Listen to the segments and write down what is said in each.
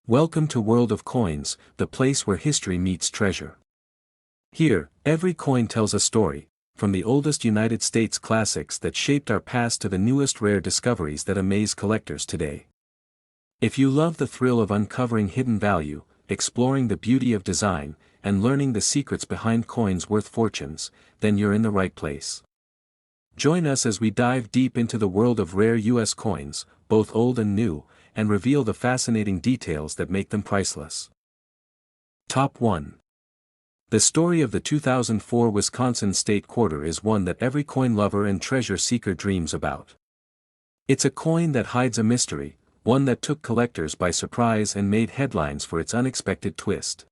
Welcome to World of Coins, the place where history meets treasure. Here, every coin tells a story, from the oldest United States classics that shaped our past to the newest rare discoveries that amaze collectors today. If you love the thrill of uncovering hidden value, exploring the beauty of design, and learning the secrets behind coins worth fortunes, then you're in the right place. Join us as we dive deep into the world of rare U.S. coins, both old and new, and reveal the fascinating details that make them priceless. Top 1. The story of the 2004 Wisconsin State Quarter is one that every coin lover and treasure seeker dreams about. It's a coin that hides a mystery, one that took collectors by surprise and made headlines for its unexpected twist.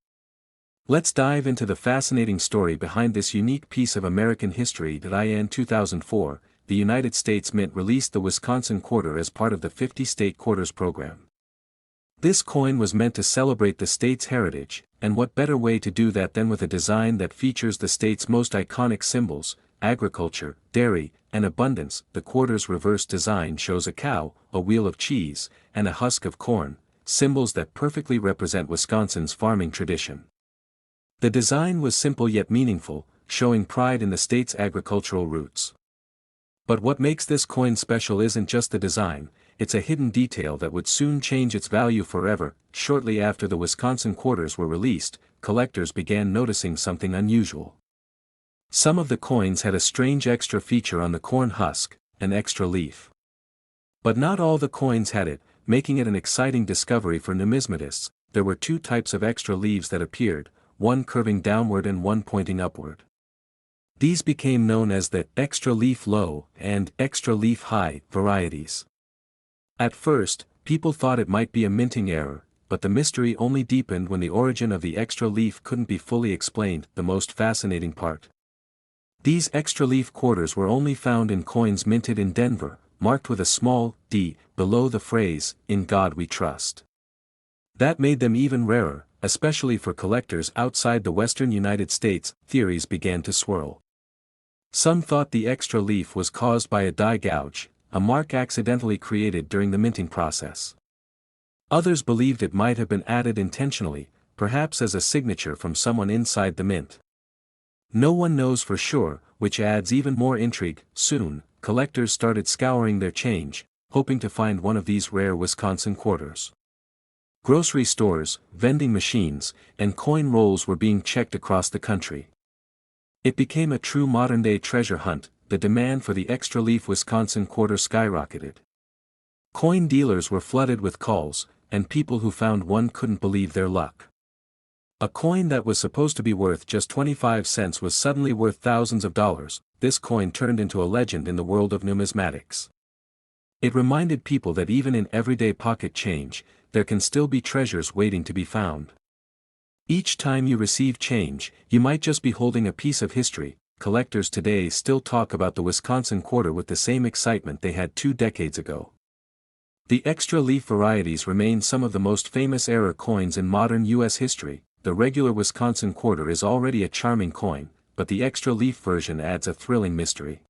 Let's dive into the fascinating story behind this unique piece of American history. In 2004, the United States Mint released the Wisconsin Quarter as part of the 50 State Quarters program. This coin was meant to celebrate the state's heritage, and what better way to do that than with a design that features the state's most iconic symbols: agriculture, dairy, and abundance. The quarter's reverse design shows a cow, a wheel of cheese, and a husk of corn, symbols that perfectly represent Wisconsin's farming tradition. The design was simple yet meaningful, showing pride in the state's agricultural roots. But what makes this coin special isn't just the design, it's a hidden detail that would soon change its value forever. Shortly after the Wisconsin quarters were released, collectors began noticing something unusual. Some of the coins had a strange extra feature on the corn husk, an extra leaf. But not all the coins had it, making it an exciting discovery for numismatists. There were two types of extra leaves that appeared, one curving downward and one pointing upward. These became known as the extra leaf low and extra leaf high varieties. At first, people thought it might be a minting error, but the mystery only deepened when the origin of the extra leaf couldn't be fully explained. The most fascinating part: these extra leaf quarters were only found in coins minted in Denver, marked with a small d below the phrase, "In God We Trust." That made them even rarer, especially for collectors outside the western United States. Theories began to swirl. Some thought the extra leaf was caused by a die gouge, a mark accidentally created during the minting process. Others believed it might have been added intentionally, perhaps as a signature from someone inside the mint. No one knows for sure, which adds even more intrigue. Soon, collectors started scouring their change, hoping to find one of these rare Wisconsin quarters. Grocery stores, vending machines, and coin rolls were being checked across the country. It became a true modern-day treasure hunt. The demand for the extra leaf Wisconsin quarter skyrocketed. Coin dealers were flooded with calls, and people who found one couldn't believe their luck. A coin that was supposed to be worth just 25 cents was suddenly worth thousands of dollars. This coin turned into a legend in the world of numismatics. It reminded people that even in everyday pocket change, there can still be treasures waiting to be found. Each time you receive change, you might just be holding a piece of history. Collectors today still talk about the Wisconsin quarter with the same excitement they had 2 decades ago. The extra leaf varieties remain some of the most famous era coins in modern U.S. history. The regular Wisconsin quarter is already a charming coin, but the extra leaf version adds a thrilling mystery.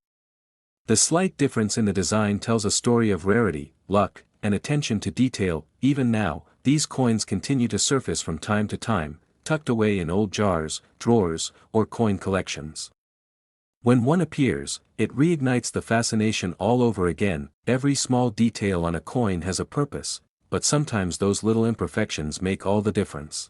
The slight difference in the design tells a story of rarity, luck, and attention to detail. Even now, these coins continue to surface from time to time, tucked away in old jars, drawers, or coin collections. When one appears, it reignites the fascination all over again. Every small detail on a coin has a purpose, but sometimes those little imperfections make all the difference.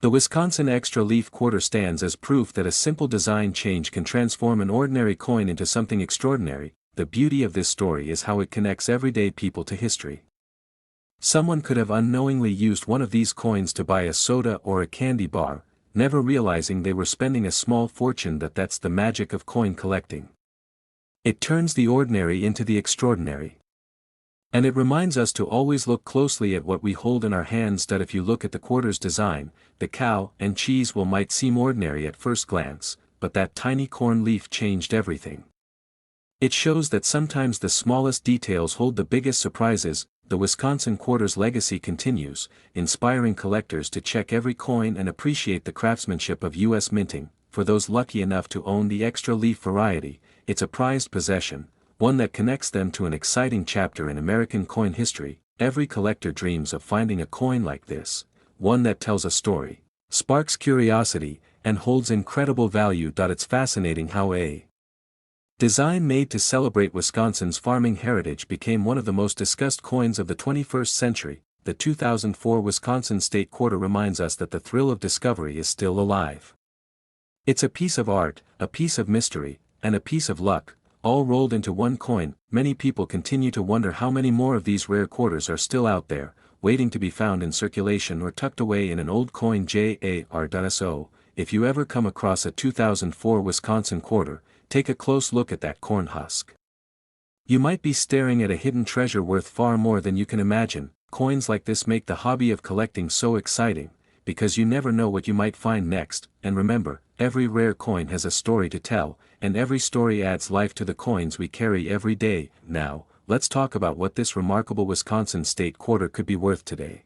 The Wisconsin extra leaf quarter stands as proof that a simple design change can transform an ordinary coin into something extraordinary. The beauty of this story is how it connects everyday people to history. Someone could have unknowingly used one of these coins to buy a soda or a candy bar, never realizing they were spending a small fortune. That's the magic of coin collecting. It turns the ordinary into the extraordinary. And it reminds us to always look closely at what we hold in our hands. That if you look at the quarter's design, the cow and cheese might seem ordinary at first glance, but that tiny corn leaf changed everything. It shows that sometimes the smallest details hold the biggest surprises. The Wisconsin quarter's legacy continues, inspiring collectors to check every coin and appreciate the craftsmanship of U.S. minting. For those lucky enough to own the extra leaf variety, it's a prized possession, one that connects them to an exciting chapter in American coin history. every collector dreams of finding a coin like this, one that tells a story, sparks curiosity, and holds incredible value. It's fascinating how a design made to celebrate Wisconsin's farming heritage became one of the most discussed coins of the 21st century. The 2004 Wisconsin State Quarter reminds us that the thrill of discovery is still alive. It's a piece of art, a piece of mystery, and a piece of luck, all rolled into one coin. Many people continue to wonder how many more of these rare quarters are still out there, waiting to be found in circulation or tucked away in an old coin. JAR.so, if you ever come across a 2004 Wisconsin quarter, take a close look at that corn husk. You might be staring at a hidden treasure worth far more than you can imagine. Coins like this make the hobby of collecting so exciting, because you never know what you might find next. And remember, every rare coin has a story to tell, and every story adds life to the coins we carry every day. Now, let's talk about what this remarkable Wisconsin State Quarter could be worth today.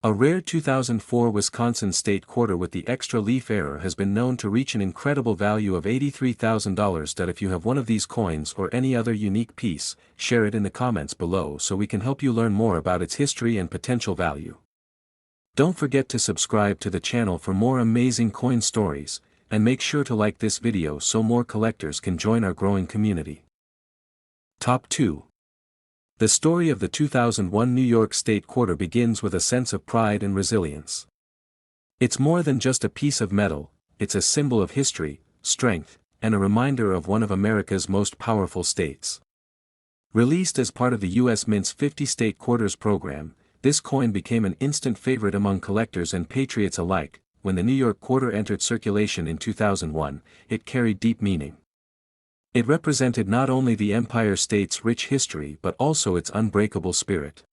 A rare 2004 Wisconsin State Quarter with the extra leaf error has been known to reach an incredible value of $83,000. If you have one of these coins or any other unique piece, share it in the comments below so we can help you learn more about its history and potential value. Don't forget to subscribe to the channel for more amazing coin stories, and make sure to like this video so more collectors can join our growing community. Top 2. The story of the 2001 New York State Quarter begins with a sense of pride and resilience. It's more than just a piece of metal, it's a symbol of history, strength, and a reminder of one of America's most powerful states. Released as part of the U.S. Mint's 50 State Quarters program, this coin became an instant favorite among collectors and patriots alike. When the New York Quarter entered circulation in 2001, it carried deep meaning. It represented not only the Empire State's rich history but also its unbreakable spirit.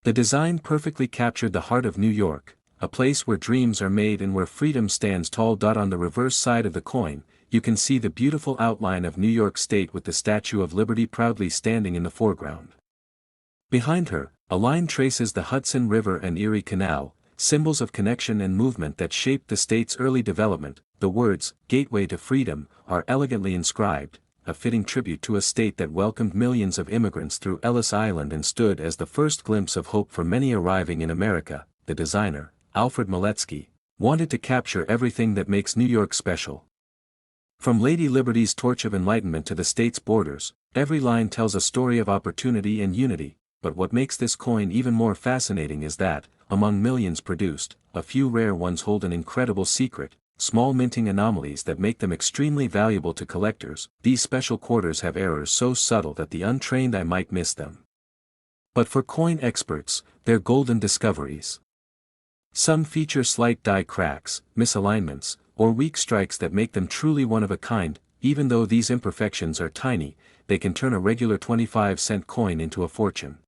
The design perfectly captured the heart of New York, a place where dreams are made and where freedom stands tall. On the reverse side of the coin, you can see the beautiful outline of New York State with the Statue of Liberty proudly standing in the foreground. Behind her, a line traces the Hudson River and Erie Canal, symbols of connection and movement that shaped the state's early development. The words, "Gateway to Freedom," are elegantly inscribed, a fitting tribute to a state that welcomed millions of immigrants through Ellis Island and stood as the first glimpse of hope for many arriving in America. The designer, Alfred Miletsky, wanted to capture everything that makes New York special. From Lady Liberty's torch of enlightenment to the state's borders, every line tells a story of opportunity and unity. But what makes this coin even more fascinating is that, among millions produced, a few rare ones hold an incredible secret, small minting anomalies that make them extremely valuable to collectors. These special quarters have errors so subtle that the untrained eye might miss them. But for coin experts, they're golden discoveries. Some feature slight die cracks, misalignments, or weak strikes that make them truly one of a kind. Even though these imperfections are tiny, they can turn a regular 25-cent coin into a fortune.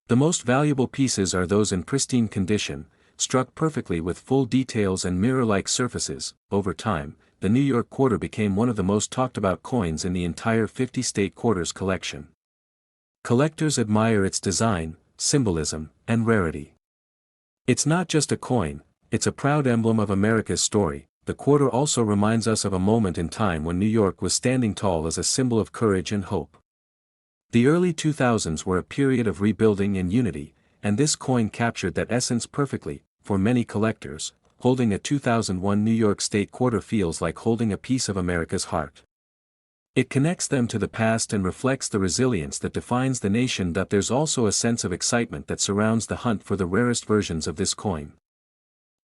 The most valuable pieces are those in pristine condition, struck perfectly with full details and mirror-like surfaces. Over time, the New York Quarter became one of the most talked-about coins in the entire 50 State Quarters collection. Collectors admire its design, symbolism, and rarity. It's not just a coin, it's a proud emblem of America's story. The quarter also reminds us of a moment in time when New York was standing tall as a symbol of courage and hope. The early 2000s were a period of rebuilding and unity, and this coin captured that essence perfectly. For many collectors, holding a 2001 New York State Quarter feels like holding a piece of America's heart. It connects them to the past and reflects the resilience that defines the nation. There's also a sense of excitement that surrounds the hunt for the rarest versions of this coin.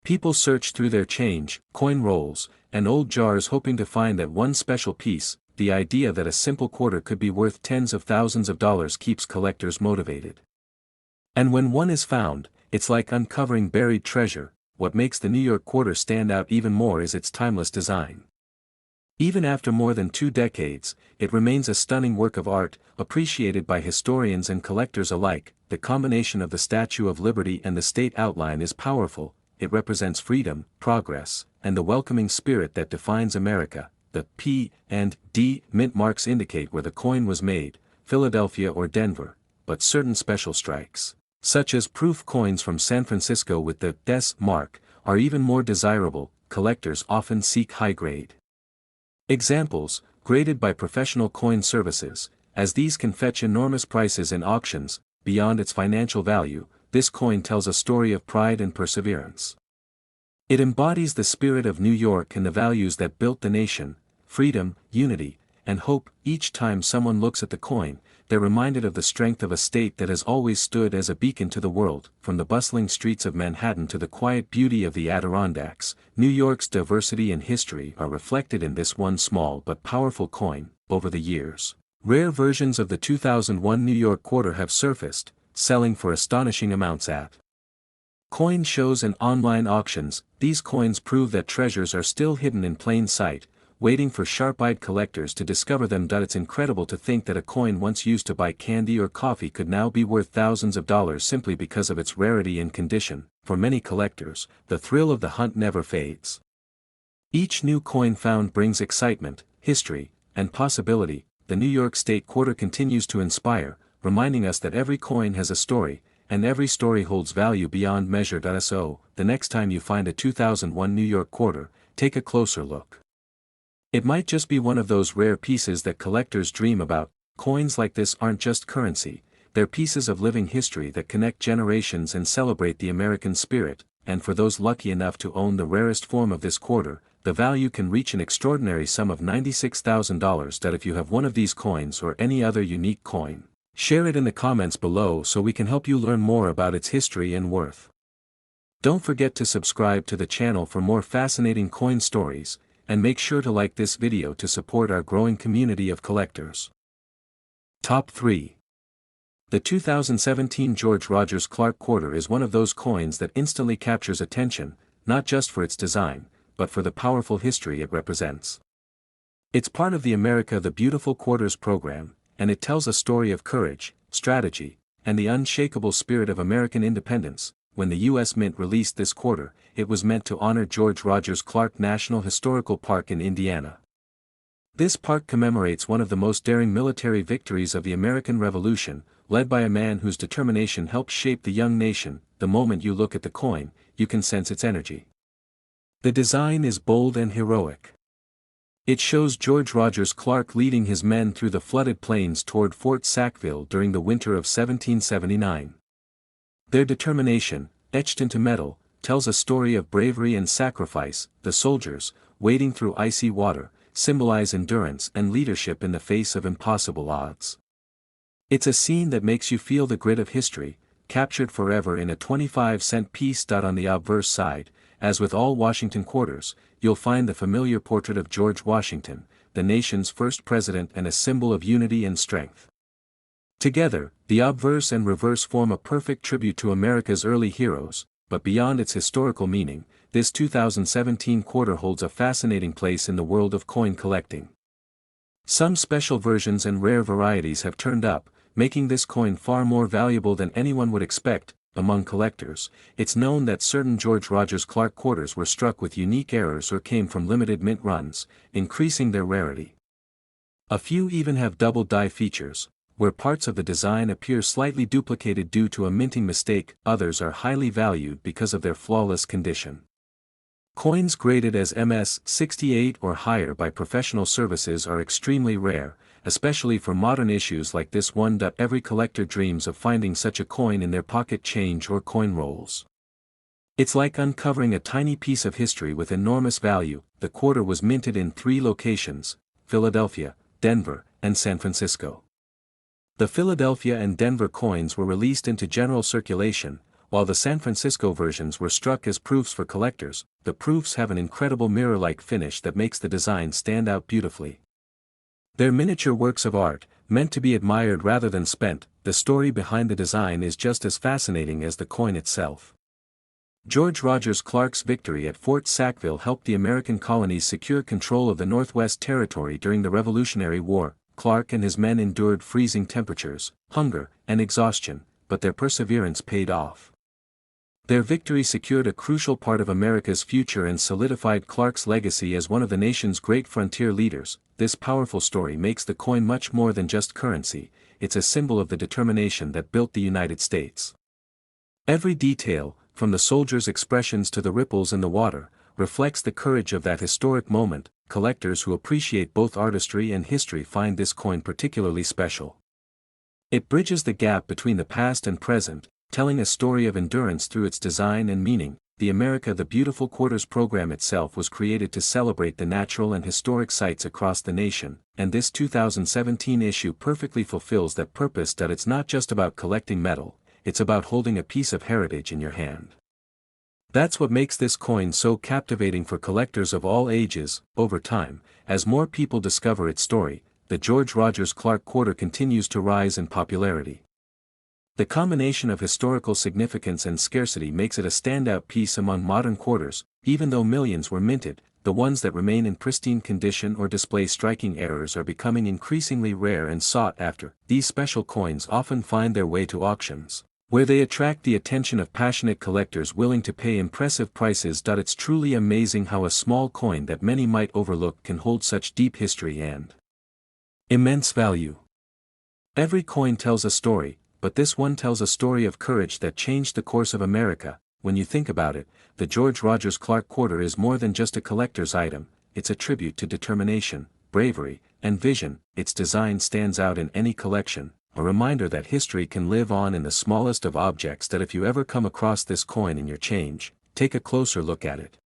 People search through their change, coin rolls, and old jars hoping to find that one special piece. The idea that a simple quarter could be worth tens of thousands of dollars keeps collectors motivated. And when one is found, it's like uncovering buried treasure. What makes the New York Quarter stand out even more is its timeless design. Even after more than 2 decades, it remains a stunning work of art, appreciated by historians and collectors alike. The combination of the Statue of Liberty and the state outline is powerful. It represents freedom, progress, and the welcoming spirit that defines America. The P and D mint marks indicate where the coin was made, Philadelphia or Denver, but certain special strikes, such as proof coins from San Francisco with the S mark, are even more desirable. Collectors often seek high-grade examples, graded by professional coin services, as these can fetch enormous prices in auctions. beyond its financial value, this coin tells a story of pride and perseverance. It embodies the spirit of New York and the values that built the nation: freedom, unity, and hope. Each time someone looks at the coin, they're reminded of the strength of a state that has always stood as a beacon to the world. From the bustling streets of Manhattan to the quiet beauty of the Adirondacks, New York's diversity and history are reflected in this one small but powerful coin. Over the years, rare versions of the 2001 New York quarter have surfaced, selling for astonishing amounts at coin shows and online auctions. These coins prove that treasures are still hidden in plain sight, waiting for sharp-eyed collectors to discover them. It's incredible to think that a coin once used to buy candy or coffee could now be worth thousands of dollars simply because of its rarity and condition. For many collectors, the thrill of the hunt never fades. Each new coin found brings excitement, history, and possibility. The New York State quarter continues to inspire, reminding us that every coin has a story, and every story holds value beyond measure. So, the next time you find a 2001 New York quarter, take a closer look. It might just be one of those rare pieces that collectors dream about. Coins like this aren't just currency, they're pieces of living history that connect generations and celebrate the American spirit. And for those lucky enough to own the rarest form of this quarter, the value can reach an extraordinary sum of $96,000. If you have one of these coins or any other unique coin, share it in the comments below so we can help you learn more about its history and worth. Don't forget to subscribe to the channel for more fascinating coin stories, and make sure to like this video to support our growing community of collectors. Top 3. The 2017 George Rogers Clark quarter is one of those coins that instantly captures attention, not just for its design, but for the powerful history it represents. It's part of the America the Beautiful Quarters program, and it tells a story of courage, strategy, and the unshakable spirit of American independence. When the U.S. Mint released this quarter, it was meant to honor George Rogers Clark National Historical Park in Indiana. This park commemorates one of the most daring military victories of the American Revolution, led by a man whose determination helped shape the young nation. The moment you look at the coin, you can sense its energy. The design is bold and heroic. It shows George Rogers Clark leading his men through the flooded plains toward Fort Sackville during the winter of 1779. Their determination, etched into metal, tells a story of bravery and sacrifice. The soldiers, wading through icy water, symbolize endurance and leadership in the face of impossible odds. It's a scene that makes you feel the grit of history, captured forever in a 25-cent piece. On the obverse side, as with all Washington quarters, you'll find the familiar portrait of George Washington, the nation's first president and a symbol of unity and strength. Together, the obverse and reverse form a perfect tribute to America's early heroes. But beyond its historical meaning, this 2017 quarter holds a fascinating place in the world of coin collecting. Some special versions and rare varieties have turned up, making this coin far more valuable than anyone would expect. Among collectors, it's known that certain George Rogers Clark quarters were struck with unique errors or came from limited mint runs, increasing their rarity. A few even have double die features, where parts of the design appear slightly duplicated due to a minting mistake. Others are highly valued because of their flawless condition. Coins graded as MS-68 or higher by professional services are extremely rare, especially for modern issues like this one. Every collector dreams of finding such a coin in their pocket change or coin rolls. It's like uncovering a tiny piece of history with enormous value. The quarter was minted in 3 locations: Philadelphia, Denver, and San Francisco. The Philadelphia and Denver coins were released into general circulation, while the San Francisco versions were struck as proofs for collectors. The proofs have an incredible mirror-like finish that makes the design stand out beautifully. They're miniature works of art, meant to be admired rather than spent. The story behind the design is just as fascinating as the coin itself. George Rogers Clark's victory at Fort Sackville helped the American colonies secure control of the Northwest Territory during the Revolutionary War. Clark and his men endured freezing temperatures, hunger, and exhaustion, but their perseverance paid off. Their victory secured a crucial part of America's future and solidified Clark's legacy as one of the nation's great frontier leaders. This powerful story makes the coin much more than just currency. It's a symbol of the determination that built the United States. Every detail, from the soldiers' expressions to the ripples in the water, reflects the courage of that historic moment. Collectors who appreciate both artistry and history find this coin particularly special. It bridges the gap between the past and present, telling a story of endurance through its design and meaning. The America the Beautiful Quarters program itself was created to celebrate the natural and historic sites across the nation, and this 2017 issue perfectly fulfills that purpose. It's not just about collecting metal, it's about holding a piece of heritage in your hand. That's what makes this coin so captivating for collectors of all ages. Over time, as more people discover its story, the George Rogers Clark quarter continues to rise in popularity. The combination of historical significance and scarcity makes it a standout piece among modern quarters. Even though millions were minted, the ones that remain in pristine condition or display striking errors are becoming increasingly rare and sought after. These special coins often find their way to auctions, where they attract the attention of passionate collectors willing to pay impressive prices. It's truly amazing how a small coin that many might overlook can hold such deep history and immense value. Every coin tells a story, but this one tells a story of courage that changed the course of America. When you think about it, the George Rogers Clark quarter is more than just a collector's item, it's a tribute to determination, bravery, and vision. Its design stands out in any collection, a reminder that history can live on in the smallest of objects. If you ever come across this coin in your change, take a closer look at it.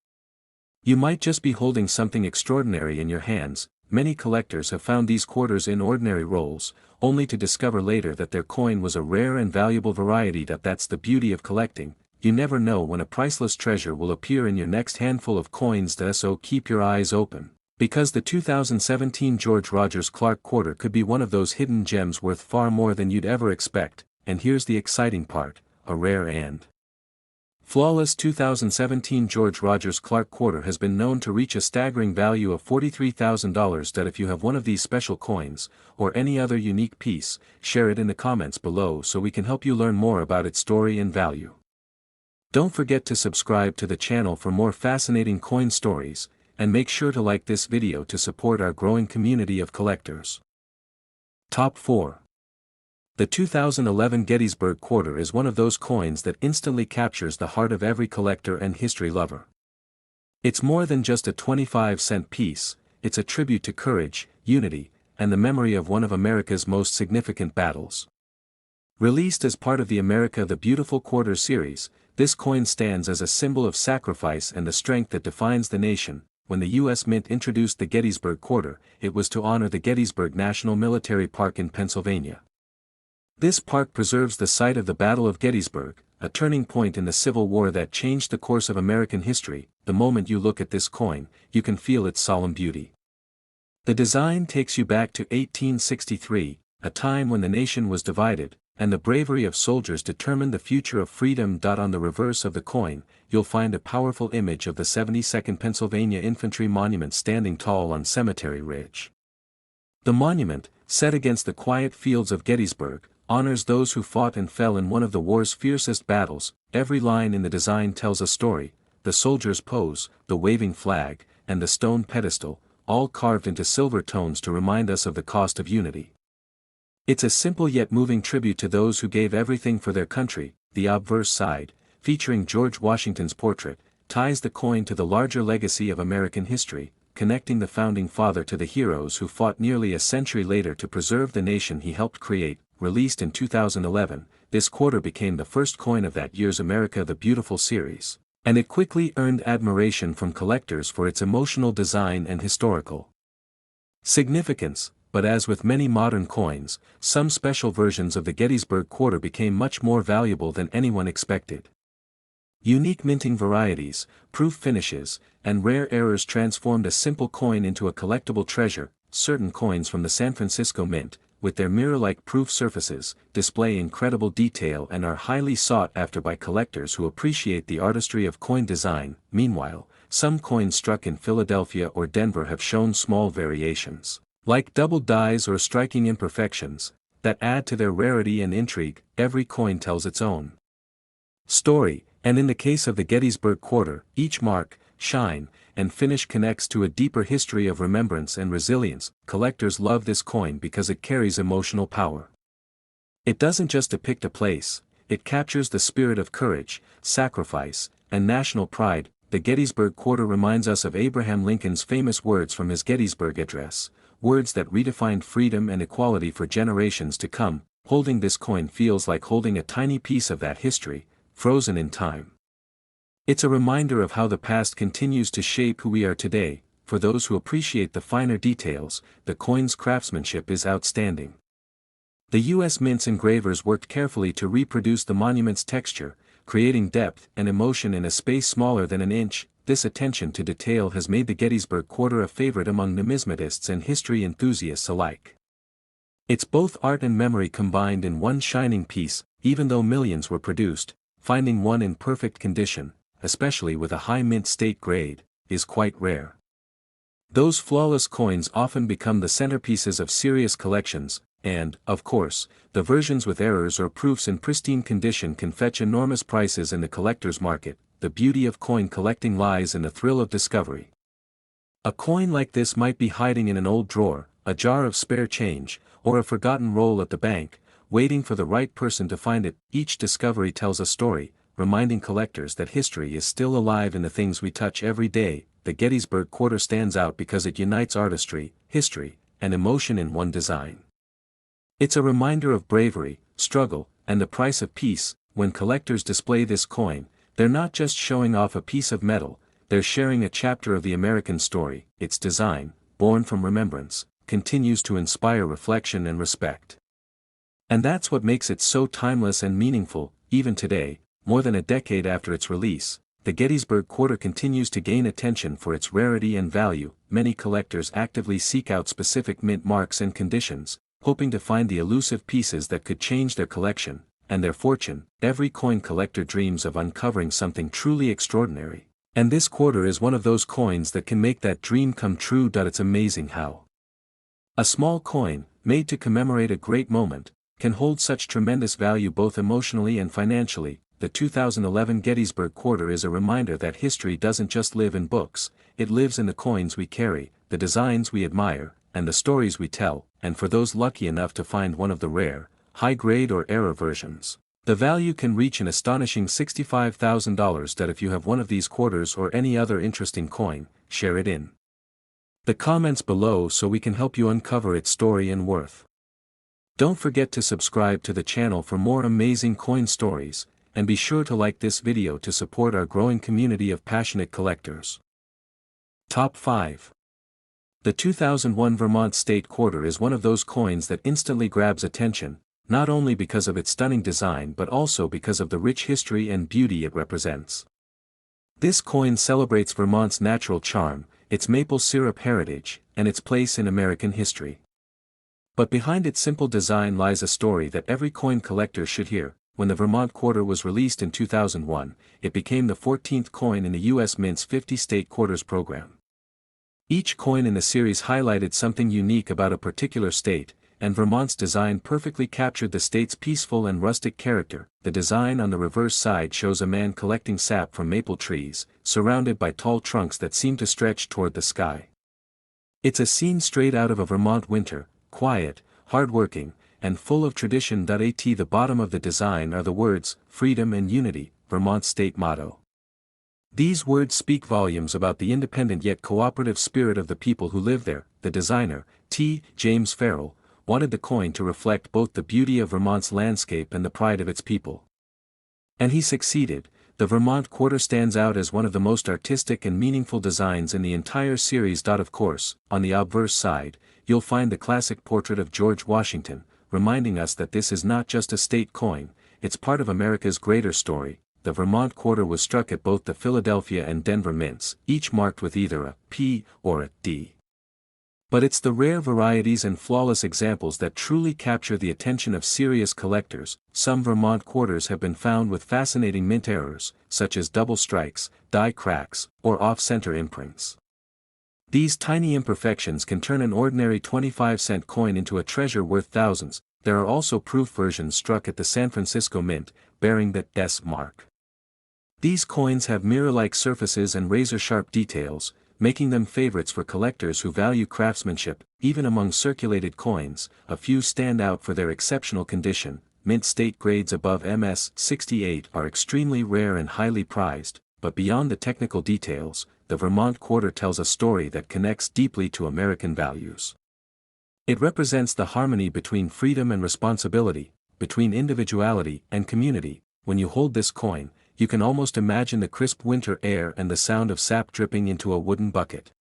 You might just be holding something extraordinary in your hands. Many collectors have found these quarters in ordinary rolls, only to discover later that their coin was a rare and valuable variety. That's the beauty of collecting. You never know when a priceless treasure will appear in your next handful of coins. So keep your eyes open, because the 2017 George Rogers Clark quarter could be one of those hidden gems worth far more than you'd ever expect. And here's the exciting part: a rare and flawless 2017 George Rogers Clark quarter has been known to reach a staggering value of $43,000. If you have one of these special coins, or any other unique piece, share it in the comments below so we can help you learn more about its story and value. Don't forget to subscribe to the channel for more fascinating coin stories, and make sure to like this video to support our growing community of collectors. Top 4. The 2011 Gettysburg Quarter is one of those coins that instantly captures the heart of every collector and history lover. It's more than just a 25-cent piece, it's a tribute to courage, unity, and the memory of one of America's most significant battles. Released as part of the America the Beautiful Quarter series, this coin stands as a symbol of sacrifice and the strength that defines the nation. When the U.S. Mint introduced the Gettysburg Quarter, it was to honor the Gettysburg National Military Park in Pennsylvania. This park preserves the site of the Battle of Gettysburg, a turning point in the Civil War that changed the course of American history. The moment you look at this coin, you can feel its solemn beauty. The design takes you back to 1863, a time when the nation was divided, and the bravery of soldiers determined the future of freedom. On the reverse of the coin, you'll find a powerful image of the 72nd Pennsylvania Infantry Monument standing tall on Cemetery Ridge. The monument, set against the quiet fields of Gettysburg, honors those who fought and fell in one of the war's fiercest battles. Every line in the design tells a story: the soldier's pose, the waving flag, and the stone pedestal, all carved into silver tones to remind us of the cost of unity. It's a simple yet moving tribute to those who gave everything for their country. The obverse side, featuring George Washington's portrait, ties the coin to the larger legacy of American history, connecting the founding father to the heroes who fought nearly a century later to preserve the nation he helped create. Released in 2011, this quarter became the first coin of that year's America the Beautiful series, and it quickly earned admiration from collectors for its emotional design and historical significance. But as with many modern coins, some special versions of the Gettysburg Quarter became much more valuable than anyone expected. Unique minting varieties, proof finishes, and rare errors transformed a simple coin into a collectible treasure. Certain coins from the San Francisco Mint, with their mirror-like proof surfaces, display incredible detail and are highly sought after by collectors who appreciate the artistry of coin design. Meanwhile, some coins struck in Philadelphia or Denver have shown small variations, like double dies or striking imperfections, that add to their rarity and intrigue. Every coin tells its own story, and in the case of the Gettysburg Quarter, each mark, shine, and finish connects to a deeper history of remembrance and resilience. Collectors love this coin because it carries emotional power. It doesn't just depict a place, it captures the spirit of courage, sacrifice, and national pride. The Gettysburg Quarter reminds us of Abraham Lincoln's famous words from his Gettysburg Address, words that redefined freedom and equality for generations to come. holding this coin feels like holding a tiny piece of that history, frozen in time. It's a reminder of how the past continues to shape who we are today. For those who appreciate the finer details, the coin's craftsmanship is outstanding. The U.S. Mint's engravers worked carefully to reproduce the monument's texture, creating depth and emotion in a space smaller than an inch. This attention to detail has made the Gettysburg Quarter a favorite among numismatists and history enthusiasts alike. It's both art and memory combined in one shining piece. Even though millions were produced, finding one in perfect condition, especially with a high mint state grade, is quite rare. Those flawless coins often become the centerpieces of serious collections, and, of course, the versions with errors or proofs in pristine condition can fetch enormous prices in the collector's market. The beauty of coin collecting lies in the thrill of discovery. A coin like this might be hiding in an old drawer, a jar of spare change, or a forgotten roll at the bank, waiting for the right person to find it. Each discovery tells a story, reminding collectors that history is still alive in the things we touch every day. The Gettysburg Quarter stands out because it unites artistry, history, and emotion in one design. It's a reminder of bravery, struggle, and the price of peace. When collectors display this coin, they're not just showing off a piece of metal, they're sharing a chapter of the American story. Its design, born from remembrance, continues to inspire reflection and respect. And that's what makes it so timeless and meaningful. Even today, more than a decade after its release, the Gettysburg Quarter continues to gain attention for its rarity and value. Many collectors actively seek out specific mint marks and conditions, hoping to find the elusive pieces that could change their collection and their fortune. Every coin collector dreams of uncovering something truly extraordinary, and this quarter is one of those coins that can make that dream come true. It's amazing how a small coin, made to commemorate a great moment, can hold such tremendous value both emotionally and financially. The 2011 Gettysburg Quarter is a reminder that history doesn't just live in books, it lives in the coins we carry, the designs we admire, and the stories we tell. And for those lucky enough to find one of the rare, high-grade or error versions, the value can reach an astonishing $65,000. If you have one of these quarters or any other interesting coin, share it in the comments below so we can help you uncover its story and worth. Don't forget to subscribe to the channel for more amazing coin stories, and be sure to like this video to support our growing community of passionate collectors. Top 5. The 2001 Vermont State Quarter is one of those coins that instantly grabs attention, not only because of its stunning design but also because of the rich history and beauty it represents. This coin celebrates Vermont's natural charm, its maple syrup heritage, and its place in American history. But behind its simple design lies a story that every coin collector should hear. When the Vermont Quarter was released in 2001, it became the 14th coin in the U.S. Mint's 50 state quarters program. Each coin in the series highlighted something unique about a particular state, and Vermont's design perfectly captured the state's peaceful and rustic character. The design on the reverse side shows a man collecting sap from maple trees, surrounded by tall trunks that seem to stretch toward the sky. It's a scene straight out of a Vermont winter, quiet, hardworking, and full of tradition. At the bottom of the design are the words, "Freedom and Unity," Vermont's state motto. These words speak volumes about the independent yet cooperative spirit of the people who live there. The designer, James Farrell, wanted the coin to reflect both the beauty of Vermont's landscape and the pride of its people. And he succeeded. The Vermont Quarter stands out as one of the most artistic and meaningful designs in the entire series. Of course, on the obverse side, you'll find the classic portrait of George Washington, reminding us that this is not just a state coin, it's part of America's greater story. The Vermont Quarter was struck at both the Philadelphia and Denver mints, each marked with either a P or a D. But it's the rare varieties and flawless examples that truly capture the attention of serious collectors. Some Vermont quarters have been found with fascinating mint errors, such as double strikes, die cracks, or off-center imprints. These tiny imperfections can turn an ordinary 25-cent coin into a treasure worth thousands. There are also proof versions struck at the San Francisco Mint, bearing that S mark. These coins have mirror-like surfaces and razor-sharp details, making them favorites for collectors who value craftsmanship. Even among circulated coins, a few stand out for their exceptional condition. Mint state grades above MS 68 are extremely rare and highly prized, but beyond the technical details, the Vermont Quarter tells a story that connects deeply to American values. It represents the harmony between freedom and responsibility, between individuality and community. When you hold this coin, you can almost imagine the crisp winter air and the sound of sap dripping into a wooden bucket.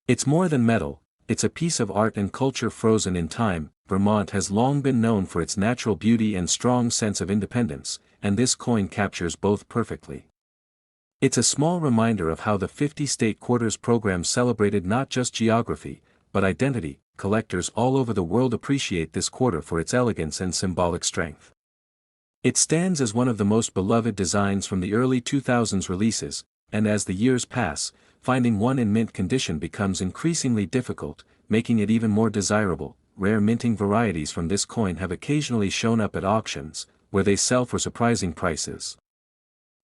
It's more than metal, it's a piece of art and culture frozen in time. Vermont has long been known for its natural beauty and strong sense of independence, and this coin captures both perfectly. It's a small reminder of how the 50-state quarters program celebrated not just geography, but identity. Collectors all over the world appreciate this quarter for its elegance and symbolic strength. It stands as one of the most beloved designs from the early 2000s releases, and as the years pass, finding one in mint condition becomes increasingly difficult, making it even more desirable. Rare minting varieties from this coin have occasionally shown up at auctions, where they sell for surprising prices.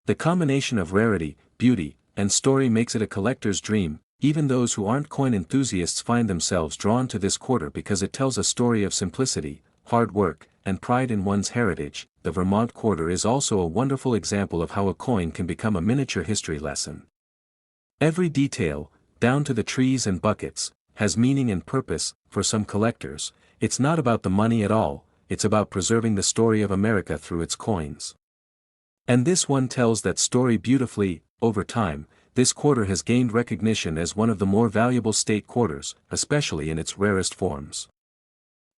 The combination of rarity, beauty, and story makes it a collector's dream. Even those who aren't coin enthusiasts find themselves drawn to this quarter because it tells a story of simplicity, hard work, and pride in one's heritage. The Vermont quarter is also a wonderful example of how a coin can become a miniature history lesson. Every detail, down to the trees and buckets, has meaning and purpose. For some collectors, it's not about the money at all, it's about preserving the story of America through its coins. And this one tells that story beautifully. Over time, this quarter has gained recognition as one of the more valuable state quarters, especially in its rarest forms.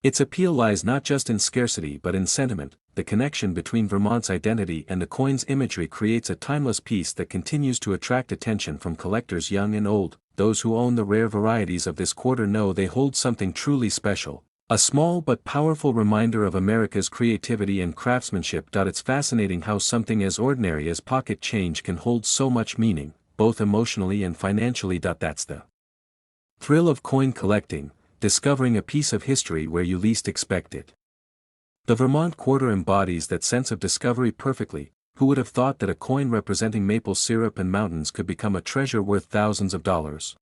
Its appeal lies not just in scarcity but in sentiment. The connection between Vermont's identity and the coin's imagery creates a timeless piece that continues to attract attention from collectors young and old. Those who own the rare varieties of this quarter know they hold something truly special, a small but powerful reminder of America's creativity and craftsmanship. It's fascinating how something as ordinary as pocket change can hold so much meaning, both emotionally and financially. That's the thrill of coin collecting, discovering a piece of history where you least expect it. The Vermont quarter embodies that sense of discovery perfectly. Who would have thought that a coin representing maple syrup and mountains could become a treasure worth thousands of dollars?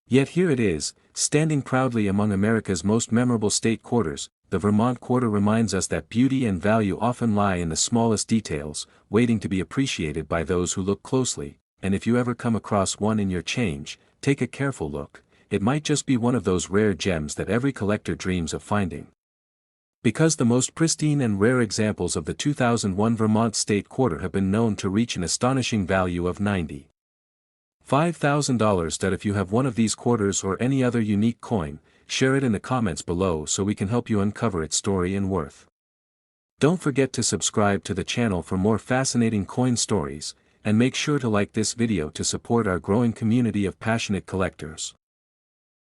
Yet here it is, standing proudly among America's most memorable state quarters. The Vermont quarter reminds us that beauty and value often lie in the smallest details, waiting to be appreciated by those who look closely. And if you ever come across one in your change, take a careful look. It might just be one of those rare gems that every collector dreams of finding. Because the most pristine and rare examples of the 2001 Vermont state quarter have been known to reach an astonishing value of $95,000. If you have one of these quarters or any other unique coin, share it in the comments below so we can help you uncover its story and worth. Don't forget to subscribe to the channel for more fascinating coin stories, and make sure to like this video to support our growing community of passionate collectors.